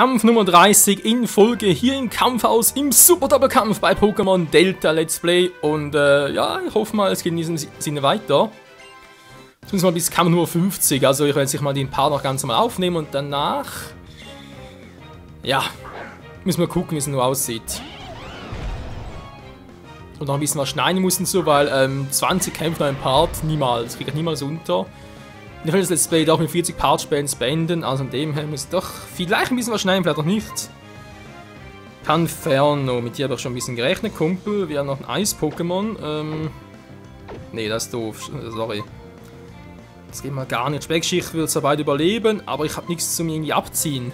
Kampf Nummer 30 in Folge hier im Kampfhaus im Super Doppelkampf bei Pokémon Delta Let's Play. Und ja, ich hoffe mal, es geht in diesem Sinne weiter. Jetzt müssen wir bis Kampf Nummer 50, also ich werde jetzt mal den Part noch ganz normal aufnehmen und danach... Ja, müssen wir gucken, wie es nur aussieht. Und noch ein bisschen was schneiden müssen so, weil 20 Kämpfe noch im Part, niemals, kriege ich niemals unter. Ich will das Let's Play doch mit 40 Part-Spans beenden, also an dem her muss ich doch vielleicht ein bisschen was schneiden, vielleicht auch nicht. Panferno, mit dir habe ich schon ein bisschen gerechnet, Kumpel. Wir haben noch ein Eis-Pokémon. Nee, das ist doof, sorry. Das geht mal gar nicht. Speckschicht wird zwar beide überleben, aber ich habe nichts zum irgendwie abziehen.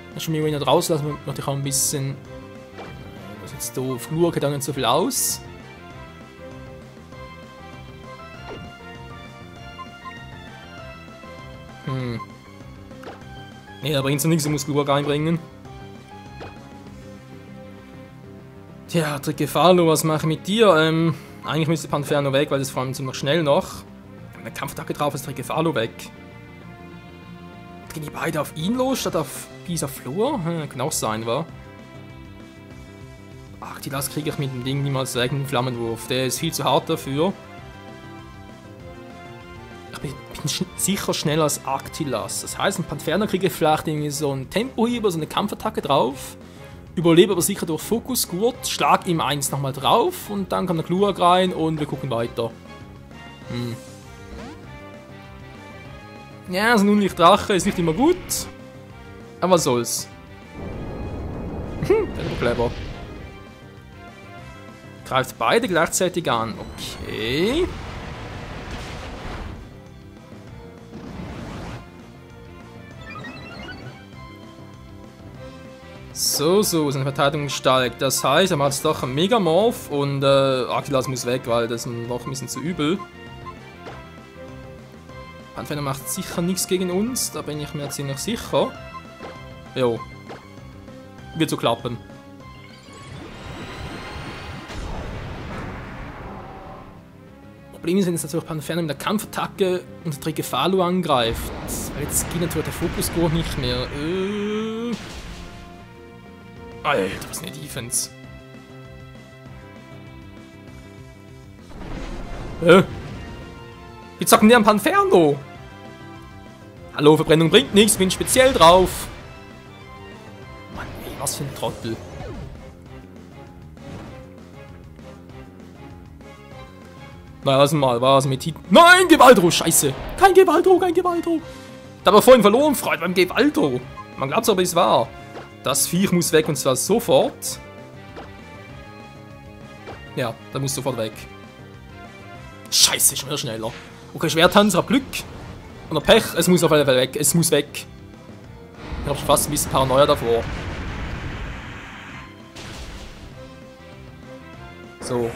Das ist schon mal wieder rauslassen, möchte ich auch ein bisschen... Das ist jetzt doof. Glur geht auch nicht so viel aus. Ne, da bringt es nichts, ich muss Glur reinbringen. Tja, Trickefalo, was mache ich mit dir? Eigentlich müsste Panferno weg, weil das vor allem ziemlich schnell noch. Wenn der Kampfattacke drauf ist, Trickefalo weg. Gehen die beide auf ihn los, statt auf dieser Flur? Kann auch sein, wa? Ach, die Last kriege ich mit dem Ding niemals weg, den Flammenwurf. Der ist viel zu hart dafür. Ich bin sicher schneller als Arctilas. Das heißt, ein Panferno kriege ich vielleicht irgendwie so ein Tempohieb, so eine Kampfattacke drauf. Überlebe aber sicher durch Fokusgurt, schlag ihm eins nochmal drauf und dann kommt der Glurak rein und wir gucken weiter. Ja, so ein Unlicht-Drache ist nicht immer gut, aber was soll's. Der ist clever. Greift beide gleichzeitig an, okay. So, seine Verteidigung steigt. Das heißt, er macht jetzt doch einen Megamorph und Arctilas muss weg, weil das ist noch ein bisschen zu übel. Panferno macht sicher nichts gegen uns, da bin ich mir ziemlich sicher. Jo. Wird so klappen. Problem ist, wenn es natürlich Panferno mit der Kampfattacke und der Trickefalo angreift. Weil jetzt geht natürlich der Fokusgurt nicht mehr. Alter, was ist eine Defense? Wie zocken der am Panferno? Hallo, Verbrennung bringt nichts, bin speziell drauf. Mann, ey, was für ein Trottel. Na, lass mal, was mit Hit. Nein, Gewaldro, scheiße. Kein Gewaldro, kein Gewaldro. Da haben wir vorhin verloren, Freund, beim Gewaldro. Man glaubt es aber, es war. Das Viech muss weg und zwar sofort. Ja, da muss sofort weg. Scheiße, schon wieder schneller. Okay, Schwerthanz, hab Glück. Und Pech, es muss auf jeden Fall weg. Es muss weg. Ich hab schon fast ein bisschen Paranoia davor. So.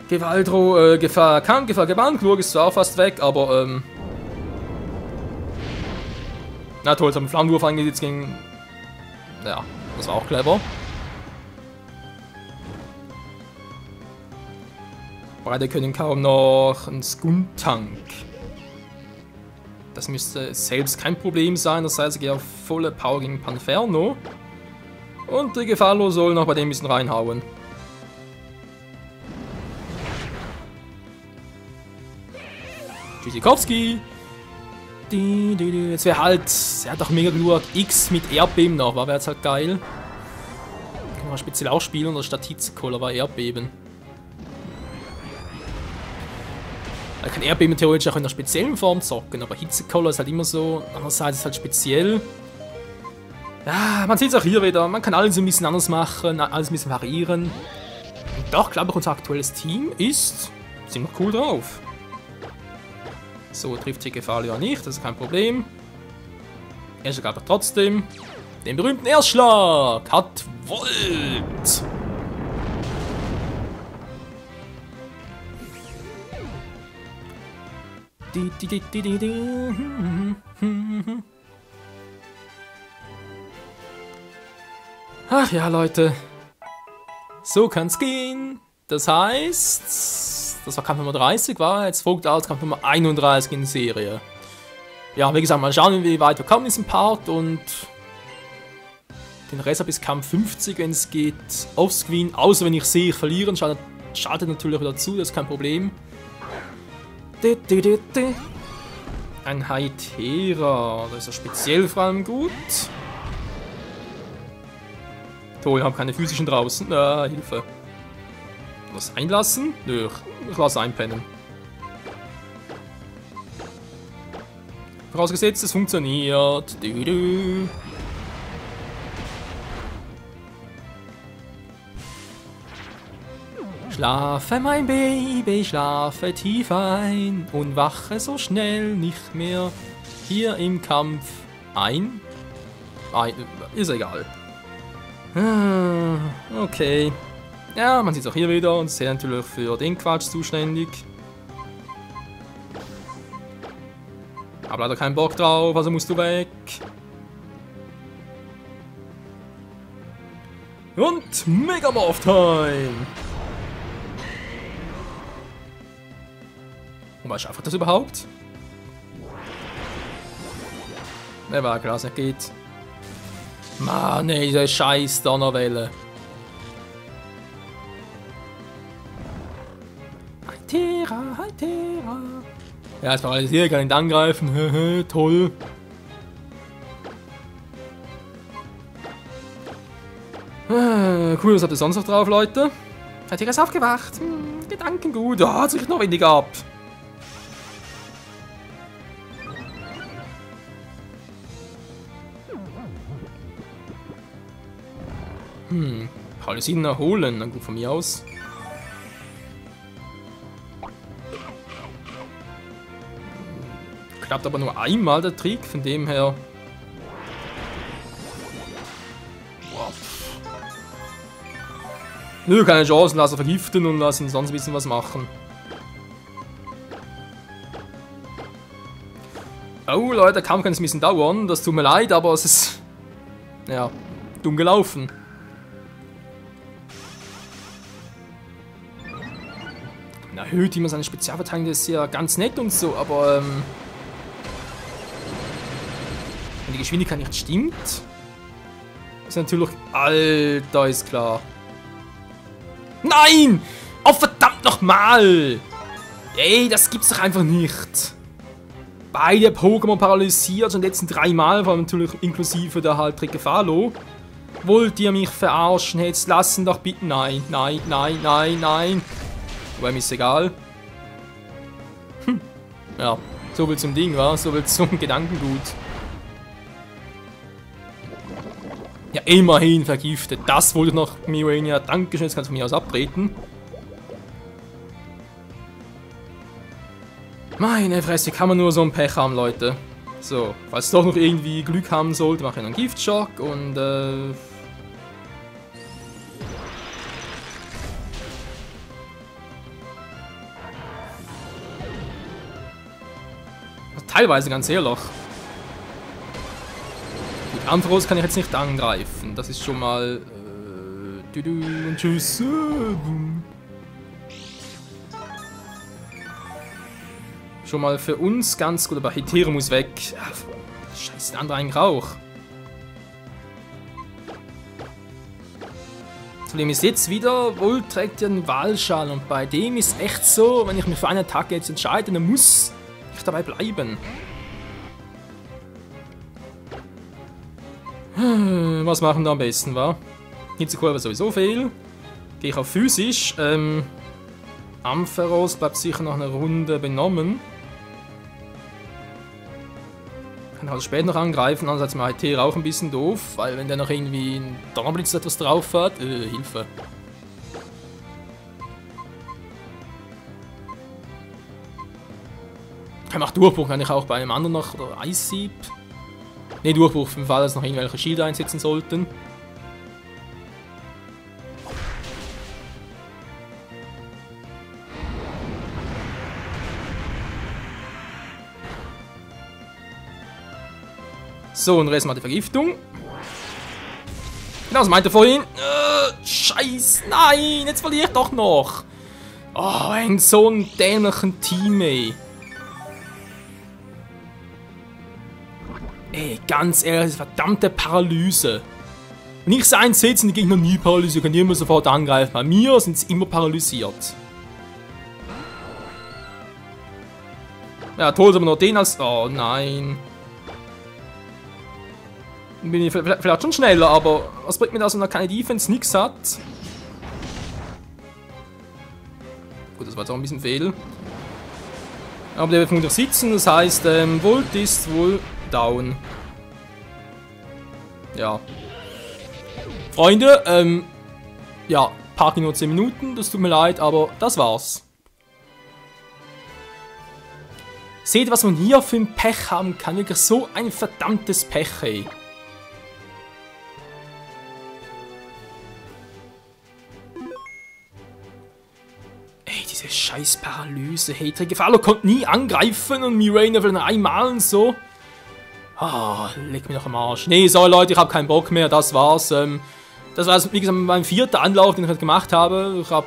Gewaldro, Gefahr, Kampfgefahr gebannt. Glurk ist zwar auch fast weg, aber na toll, jetzt haben wir Flammenwurf eingesetzt gegen... Ja, das war auch clever. Beide können kaum noch einen Skuntank. Das müsste selbst kein Problem sein, das heißt, ich gehe auf volle Power gegen Panferno. Und der Gefalo soll noch bei dem ein bisschen reinhauen. Tschüssikowski! Jetzt wäre halt, er hat auch mega Glurak X mit Erdbeben noch, wäre jetzt halt geil. Kann man speziell auch spielen oder statt Hitzekoller war Erdbeben. Er kann Erdbeben theoretisch auch in der speziellen Form zocken, aber Hitzekoller ist halt immer so, andererseits ist halt speziell. Ja, man sieht es auch hier wieder, man kann alles ein bisschen anders machen, alles ein bisschen variieren. Und doch, glaube ich, unser aktuelles Team ist ziemlich cool drauf. So, trifft Trickefalo ja nicht, das ist kein Problem. Er ist aber trotzdem den berühmten Erstschlag hat Volt. Ach ja, Leute. So kann's gehen. Das heißt... Das war Kampf Nummer 30, war jetzt folgt als Kampf Nummer 31 in Serie. ja, wie gesagt, mal schauen, wie weit wir kommen in diesem Part und den Rest bis Kampf 50, wenn es geht, offscreen. Außer wenn ich sehe, ich verliere, schaltet natürlich wieder zu, das ist kein Problem. Ein Hytera, das ist ja speziell vor allem gut. Toll, ich habe keine physischen draußen. Hilfe. Was einlassen? Nö, ich lasse einpennen. Vorausgesetzt, es funktioniert. Schlafe, mein Baby, schlafe tief ein und wache so schnell nicht mehr hier im Kampf ein. Ist egal. Okay. Ja, man sieht es auch hier wieder und ist ja natürlich für den Quatsch zuständig. Hab leider keinen Bock drauf, also musst du weg. Und Megamorph Time! Wobei, schafft das überhaupt? Ne, war klar, dass es nicht geht. Mann, ey, diese scheiß Donnerwelle. Hytera, Hytera. Ja, es war alles hier, kann ihn angreifen. Toll. Cool, was habt ihr sonst noch drauf, Leute? Hytera ist aufgewacht. Gedankengut. Ja, hat sich noch wenig ab. Hallusinen erholen, dann gut von mir aus. Klappt aber nur einmal der Trick, von dem her. Wow. Nö, keine Chance, lass er vergiften und lass ihn sonst ein bisschen was machen. Oh Leute, der Kampf kann ein bisschen dauern, das tut mir leid, aber es ist. Ja, dumm gelaufen. Erhöht immer seine Spezialverteidigung, das ist ja ganz nett und so, aber wenn die Geschwindigkeit nicht stimmt, ist natürlich. Alter, ist klar. Nein! Oh, verdammt nochmal! Ey, das gibt's doch einfach nicht. Beide Pokémon paralysiert schon die letzten 3 Mal, vor allem natürlich inklusive der halt Trickefalo. Wollt ihr mich verarschen? Jetzt lassen doch bitte. Nein, nein, nein, nein, nein. Wobei mir ist egal. Ja, so viel zum Ding, wa? So viel zum Gedankengut. Ja, immerhin vergiftet. Das wollte ich noch, Mirania. Dankeschön, jetzt kannst du von mir aus abtreten. Meine Fresse, kann man nur so ein Pech haben, Leute. So, falls es doch noch irgendwie Glück haben sollte, mache ich einen Giftschock und teilweise ganz ehrlich. Gut, Ampharos kann ich jetzt nicht angreifen. Das ist schon mal. Und tschüss. Schon mal für uns ganz gut, aber Hytera muss weg. Ja, scheiße, der andere ein Rauch. Das Problem ist jetzt wieder, Volt trägt ja einen Wahlschal und bei dem ist echt so, wenn ich mich für eine Attacke jetzt entscheide, dann muss ich dabei bleiben. Was machen wir am besten, wa? Hitzekurve sowieso fehl. Gehe ich auf physisch. Ampharos bleibt sicher noch eine Runde benommen. Kann halt später noch angreifen, andererseits mal Hytera auch ein bisschen doof, weil wenn der noch irgendwie ein Donnerblitz etwas drauf hat, Hilfe. Kann auch Durchbruch, kann ich auch bei einem anderen noch, oder Eissieb. Ne, Durchbruch, für den Fall, dass noch irgendwelche Shield einsetzen sollten. So, und Rest mal die Vergiftung. Genau, das meinte vorhin. Scheiß, nein, jetzt verliere ich doch noch. Oh, ein so ein dämlichen Team, ey. Ey, ganz ehrlich, das ist verdammte Paralyse. Wenn ich sie einsetze, sind die Gegner nie paralysiert, können die immer sofort angreifen. Bei mir sind sie immer paralysiert. Ja, toll, aber noch den als... Oh nein. Dann bin ich vielleicht schon schneller, aber was bringt mir das, wenn er keine Defense, nix hat? Gut, das war jetzt auch ein bisschen fehl. Aber der wird vermutlich sitzen, das heißt, Volt ist wohl down. Ja. Freunde, ja, Parking nur 10 Minuten, das tut mir leid, aber das war's. Seht, was man hier für ein Pech haben kann, wirklich so ein verdammtes Pech, ey. Ey, diese scheiß Paralyse, hey, Trigefalo konnte nie angreifen und Mirena will einmal und so. Ah, leg mich doch am Arsch. Nee, sorry Leute, ich habe keinen Bock mehr, das war's. Das war, wie gesagt, mein 4. Anlauf, den ich halt gemacht habe. Ich habe,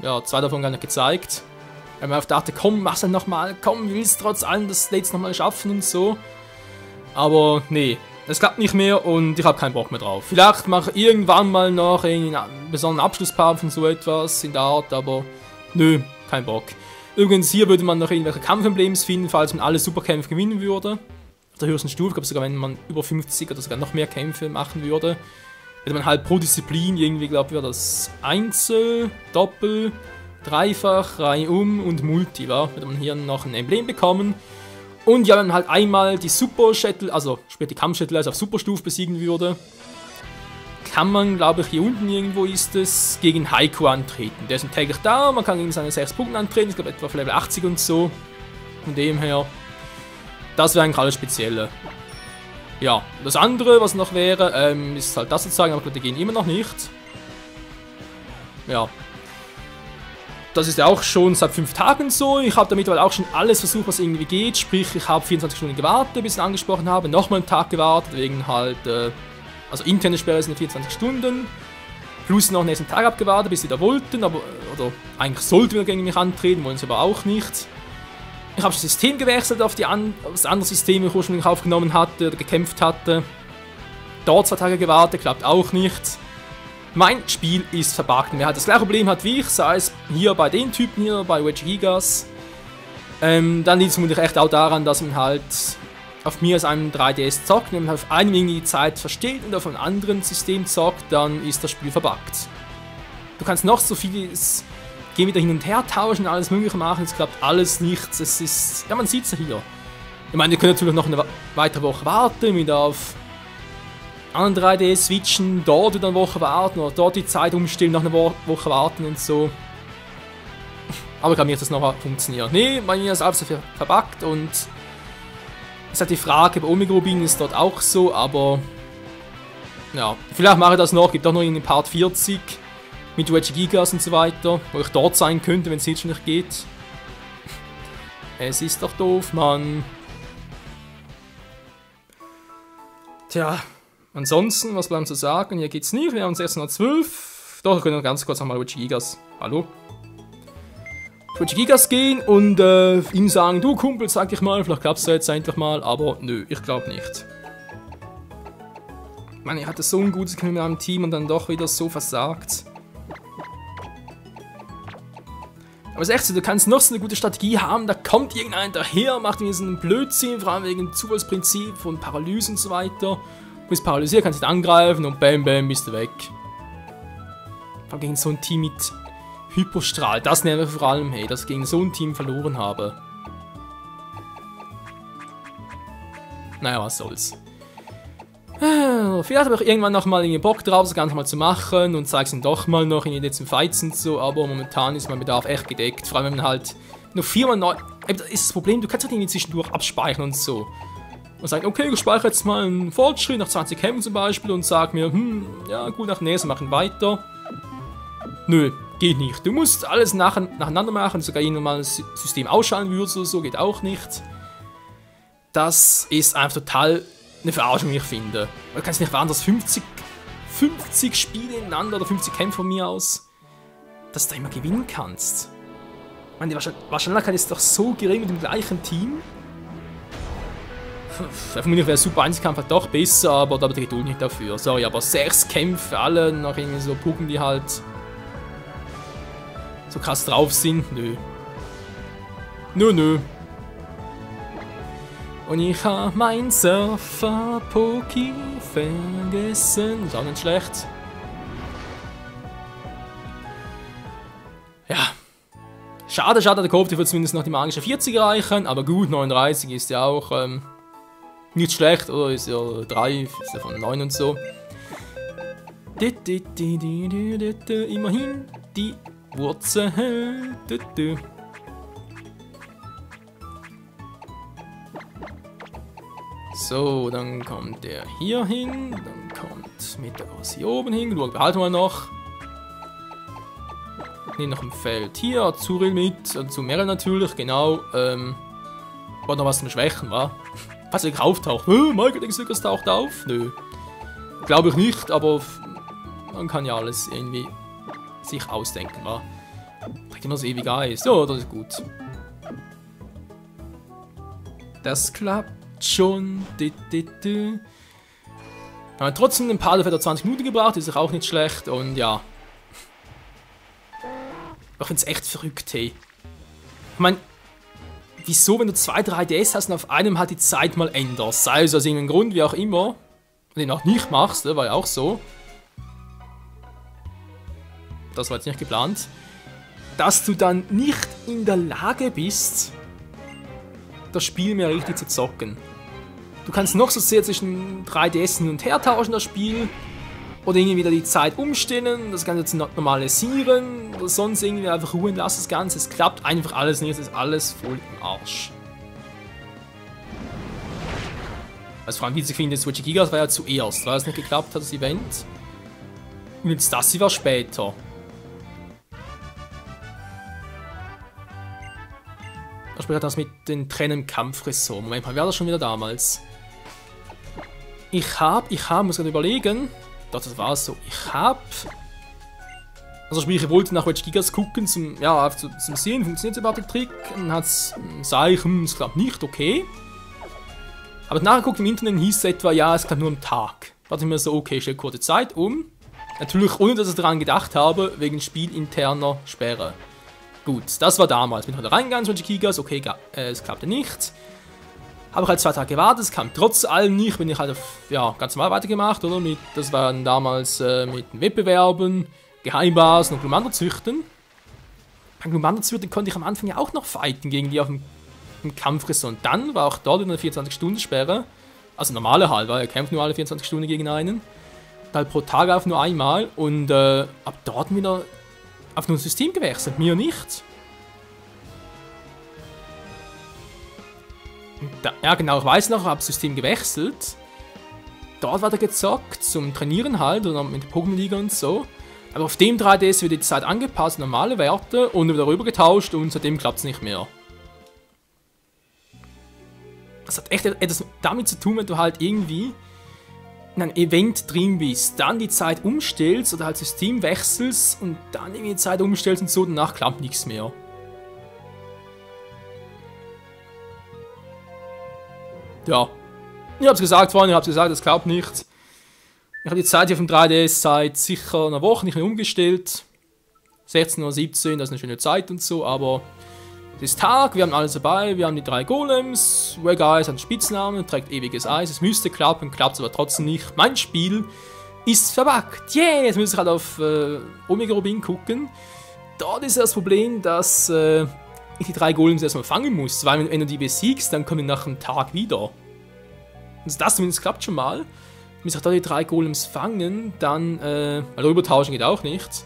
ja, 2 davon gar nicht gezeigt. Weil man dachte, komm, mach's halt nochmal, komm, willst trotz allem das jetzt nochmal schaffen und so. Aber, nee, es klappt nicht mehr und ich habe keinen Bock mehr drauf. Vielleicht mache ich irgendwann mal noch einen besonderen Abschlusspart von so etwas in der Art, aber nö, kein Bock. Übrigens, hier würde man noch irgendwelche Kampfemblems finden, falls man alle Superkämpfe gewinnen würde. Auf der höchsten Stufe, ich glaube sogar, wenn man über 50 oder sogar noch mehr Kämpfe machen würde, würde man halt pro Disziplin irgendwie, glaube ich, das Einzel, Doppel, Dreifach, Reihum und Multi, wa? Würde man hier noch ein Emblem bekommen. Und ja, wenn man halt einmal die Super-Shuttle, also später die Kampf-Shuttle auf Superstufe besiegen würde, kann man, glaube ich, hier unten irgendwo ist es, gegen Heiko antreten. Der ist täglich da, man kann gegen seine 6 Punkte antreten, ich glaube etwa auf Level 80 und so. Von dem her, das wäre eigentlich alles Spezielle. Ja, das andere, was noch wäre, ist halt das sozusagen, aber die gehen immer noch nicht. Ja. Das ist ja auch schon seit 5 Tagen so. Ich habe damit auch schon alles versucht, was irgendwie geht. Sprich, ich habe 24 Stunden gewartet, bis ich ihn angesprochen habe. Nochmal einen Tag gewartet, wegen halt, also interne Sperre sind 24 Stunden. Plus noch den nächsten Tag abgewartet, bis sie da wollten. Aber, oder eigentlich sollten wir gegen mich antreten, wollen sie aber auch nicht. Ich habe das System gewechselt auf das andere System, das ich ursprünglich aufgenommen hatte oder gekämpft hatte. Dort 2 Tage gewartet, klappt auch nicht. Mein Spiel ist verbuggt. Wer halt das gleiche Problem hat wie ich, sei es hier bei den Typen hier, bei Wedge Gigas, dann liegt es vermutlich echt auch daran, dass man halt auf mir als einem 3DS zockt, wenn man auf einem irgendwie die Zeit versteht und auf einem anderen System zockt, dann ist das Spiel verbuggt. Du kannst noch so vieles gehen wieder hin und her tauschen, alles mögliche machen, es klappt alles nichts, es ist, ja man sieht es ja hier. Ich meine, ihr könnt natürlich noch eine weitere Woche warten, wieder auf anderen 3DS switchen, dort wieder eine Woche warten oder dort die Zeit umstellen, noch eine Woche warten und so. Aber ich glaube nicht, dass das noch funktioniert. Nee, bei mir ist alles verbuggt und es ist halt die Frage, bei Omega Rubin ist dort auch so, aber ja, vielleicht mache ich das noch, gibt auch noch in Part 40 mit Wedge Gigas und so weiter, wo ich dort sein könnte, wenn es jetzt schon nicht geht. Es ist doch doof, Mann. Tja, ansonsten, was bleibt zu sagen? Hier geht's nicht, wir haben uns erst noch 12. Doch, wir können noch ganz kurz nochmal Wedge Gigas. Hallo? Wedge Gigas gehen und ihm sagen, du Kumpel, sag ich mal, vielleicht klappst du jetzt endlich mal, aber nö, ich glaube nicht. Ich meine, ich hatte so ein gutes Gefühl mit einem Team und dann doch wieder so versagt. Aber es ist echt so, du kannst noch so eine gute Strategie haben, da kommt irgendeiner daher, macht irgendwie so einen Blödsinn, vor allem wegen Zufallsprinzip von Paralyse und so weiter. Du bist paralysiert, kannst nicht angreifen und bam bam bist du weg. Vor allem gegen so ein Team mit Hyperstrahl, das nervt vor allem, hey, dass ich gegen so ein Team verloren habe. Naja, was soll's. Vielleicht habe ich irgendwann noch mal Bock drauf, das Ganze mal zu machen und zeige es dann doch mal noch in den letzten Fights und so, aber momentan ist mein Bedarf echt gedeckt. Vor allem, wenn man halt nur 4-mal neu. Das ist das Problem, du kannst halt irgendwie zwischendurch abspeichern und so. Und sagen, okay, ich speichere jetzt mal einen Fortschritt nach 20 Kämpfen zum Beispiel und sag mir, ja gut, nach nächsten machen weiter. Nö, geht nicht. Du musst alles nacheinander machen, sogar irgendwann mal das System ausschalten würdest oder so, geht auch nicht. Das ist einfach total eine Verarschung, wie ich finde. Du kannst nicht warten, dass 50 Spiele ineinander oder 50 Kämpfe von mir aus, dass du da immer gewinnen kannst. Ich meine, die Wahrscheinlichkeit ist doch so gering mit dem gleichen Team. Vermutlich wäre Super Einzelkampf halt doch besser, aber da habe ich die Geduld nicht dafür. Sorry, aber 6 Kämpfe, alle nach irgendwie so Puppen, die halt so krass drauf sind. Nö. Nö. Und ich hab mein Surfer-Poki vergessen. Ist auch nicht schlecht. Ja. Schade, der gehofft, ich würde zumindest noch die magische 40 erreichen. Aber gut, 39 ist ja auch nicht schlecht, oder? Ist ja 3, ist ja von 9 und so. Immerhin die Wurzel. So, dann kommt der hier hin, dann kommt Metagross hier oben hin, genug behalten wir noch. Ne, noch im Feld hier, Azuril mit, zu Meryl natürlich, genau. War noch was zum Schwächen, wa? Was er auftaucht. Marketing-Stickers taucht auf? Nö. Glaube ich nicht, aber man kann ja alles irgendwie sich ausdenken, wa? Trägt immer so ewig Eis. So, das ist gut. Das klappt schon. Aber trotzdem ein paar dafür 20 Minuten gebraucht, ist auch nicht schlecht und ja. Ich finde es echt verrückt, hey. Ich meine, wieso, wenn du 2, 3 DS hast und auf einem halt die Zeit mal änderst? Sei es aus irgendeinem Grund, wie auch immer. Und den auch nicht machst, war ja auch so. Das war jetzt nicht geplant. Dass du dann nicht in der Lage bist, das Spiel mehr richtig zu zocken. Du kannst noch so sehr zwischen 3DS hin und her tauschen, das Spiel. Oder irgendwie wieder die Zeit umstellen, das Ganze zu normalisieren. Oder sonst irgendwie einfach ruhen lassen, das Ganze. Es klappt einfach alles nicht, es ist alles voll im Arsch. Was vor allem witzig finde, Switch Gigas war ja zuerst, weil es nicht geklappt hat, das Event. Und jetzt das hier war später. Später das mit den Tränen im Kampfressort. Moment mal, wer war das schon wieder damals? Ich muss gerade überlegen. Doch, das war so. Also sprich, ich wollte nach Wedge Gigas gucken, zum Sehen, funktioniert überhaupt der Trick. Dann sah ich, es klappt nicht, okay. Aber nachher geguckt im Internet hieß es etwa, ja, es klappt nur am Tag. Da dachte ich mir so, okay, stell kurze Zeit um. Natürlich ohne, dass ich daran gedacht habe, wegen spielinterner Sperre. Gut, das war damals. Bin heute reingegangen, Wedge Gigas, okay, es klappte nicht. Habe halt 2 Tage gewartet, es kam trotz allem nicht, bin ich halt ganz normal weitergemacht, oder? Das waren damals mit Wettbewerben, Geheimbasen und Glumanda züchten. Beim Glumanda züchten konnte ich am Anfang ja auch noch fighten gegen die auf dem Kampfressort. Und dann war auch dort eine 24-Stunden-Sperre, also normale halt, weil er kämpft nur alle 24 Stunden gegen einen. Und halt pro Tag auf nur einmal und ab dort wieder auf nur ein System gewechselt, mir nicht. Ja genau, ich weiß noch, ich habe das System gewechselt. Dort war der gezockt, zum Trainieren halt, oder mit der Pokémon-Liga und so. Aber auf dem 3DS wird die Zeit angepasst, normale Werte, und wieder rüber getauscht und seitdem klappt es nicht mehr. Das hat echt etwas damit zu tun, wenn du halt irgendwie in einem Event drin bist, dann die Zeit umstellst oder halt System wechselst und dann irgendwie die Zeit umstellst und so, danach klappt nichts mehr. Ja, ich hab's gesagt, Freunde, ich hab's gesagt, das klappt nicht. Ich habe die Zeit hier auf dem 3DS seit sicher einer Woche nicht mehr umgestellt. 16:17 Uhr, das ist eine schöne Zeit und so, aber es ist Tag, wir haben alles dabei, wir haben die 3 Golems, Wega hat einen Spitznamen, trägt ewiges Eis, es müsste klappen, klappt aber trotzdem nicht. Mein Spiel ist verbuggt, yeah, jetzt muss ich halt auf Omega Rubin gucken. Dort ist das Problem, dass ich die 3 Golems erstmal fangen muss, weil wenn du die besiegst, dann kommen die nach einem Tag wieder. Also das zumindest klappt schon mal. Ich muss auch da die 3 Golems fangen, dann, weil rübertauschen geht auch nicht.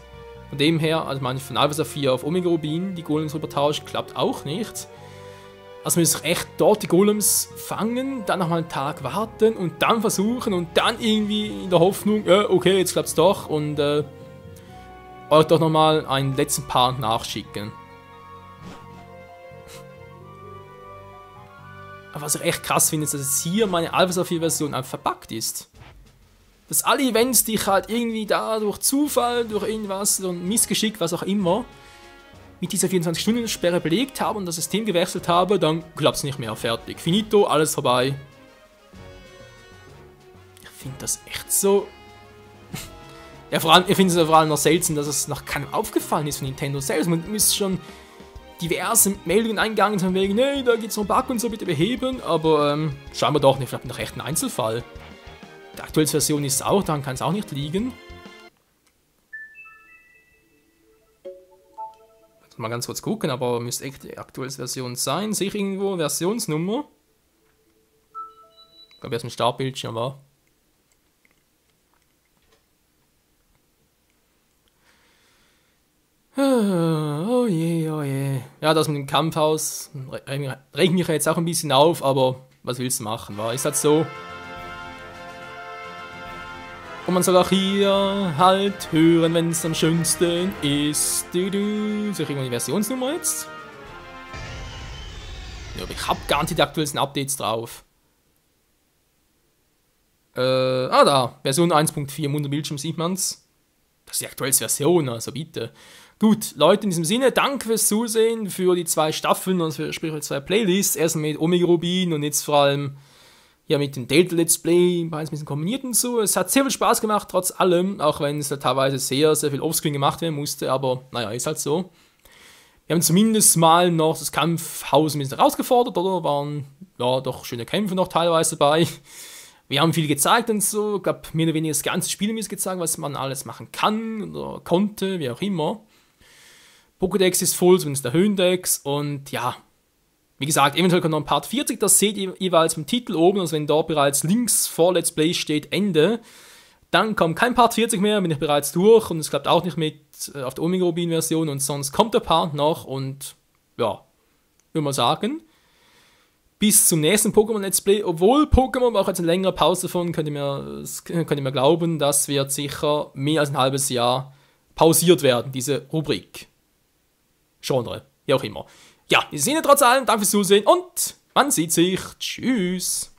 Von dem her, also meine von Alpha Saphir auf Omega Rubin, die Golems rübertauschen, klappt auch nicht. Also muss ich echt dort die Golems fangen, dann nochmal einen Tag warten und dann versuchen und dann irgendwie in der Hoffnung, okay, jetzt klappt's doch und euch doch nochmal einen letzten Part nachschicken. Aber was ich echt krass finde, ist, dass jetzt hier meine Alpha Saphir Version einfach verbuggt ist. Dass alle Events, die ich halt irgendwie da durch Zufall, durch irgendwas, so ein Missgeschick, was auch immer, mit dieser 24-Stunden-Sperre belegt habe und das System gewechselt habe, dann klappt es nicht mehr. Fertig. Finito, alles vorbei. finde das echt so... Ja, vor allem, ich finde es vor allem noch seltsam, dass es noch keinem aufgefallen ist von Nintendo selbst. Man müsste schon diverse Meldungen eingegangen haben, wegen, nee, da gibt's noch einen Bug und so, bitte beheben. Aber scheinbar doch nicht, vielleicht noch echt ein Einzelfall. Die aktuelle Version ist auch, daran kann es auch nicht liegen. Mal ganz kurz gucken, aber müsste echt die aktuelle Version sein. Sehe ich irgendwo Versionsnummer? Ich glaube, erst im Startbildschirm war. Oh je, oh je. Ja, das mit dem Kampfhaus regt mich jetzt auch ein bisschen auf, aber was willst du machen, wa? Ist halt so. Und man soll auch hier halt hören, wenn es am schönsten ist. Soll ich irgendwo die Versionsnummer jetzt? Ja, aber ich hab gar nicht die aktuellsten Updates drauf. Da. Version 1.4 im Unterbildschirm sieht man's. Das ist die aktuellste Version, also bitte. Gut, Leute, in diesem Sinne, danke fürs Zusehen, für die 2 Staffeln und für sprich 2 Playlists. Erst mit Omega Rubin und jetzt vor allem ja mit dem Delta Let's Play, beides ein bisschen kombiniert und so. Es hat sehr viel Spaß gemacht, trotz allem, auch wenn es da teilweise sehr, sehr viel Offscreen gemacht werden musste, aber naja, ist halt so. Wir haben zumindest mal noch das Kampfhaus ein bisschen herausgefordert, oder? Waren ja doch schöne Kämpfe noch teilweise dabei. Wir haben viel gezeigt und so, ich glaube, mehr oder weniger das ganze Spiel mir gezeigt, was man alles machen kann oder konnte, wie auch immer. Pokédex ist voll, zumindest der Höhendex, und ja, wie gesagt, eventuell kommt noch ein Part 40, das seht ihr jeweils im Titel oben, also wenn dort bereits links vor Let's Play steht Ende, dann kommt kein Part 40 mehr, bin ich bereits durch, und es klappt auch nicht mit auf der Omega Rubin Version, und sonst kommt der Part noch, und ja, würde mal sagen, bis zum nächsten Pokémon Let's Play, obwohl Pokémon auch jetzt eine längere Pause davon, könnt ihr mir glauben, das wird sicher mehr als ein halbes Jahr pausiert werden, diese Rubrik. Genre, wie auch immer. Ja, wir sehen ja trotz allem, danke fürs Zusehen und man sieht sich. Tschüss.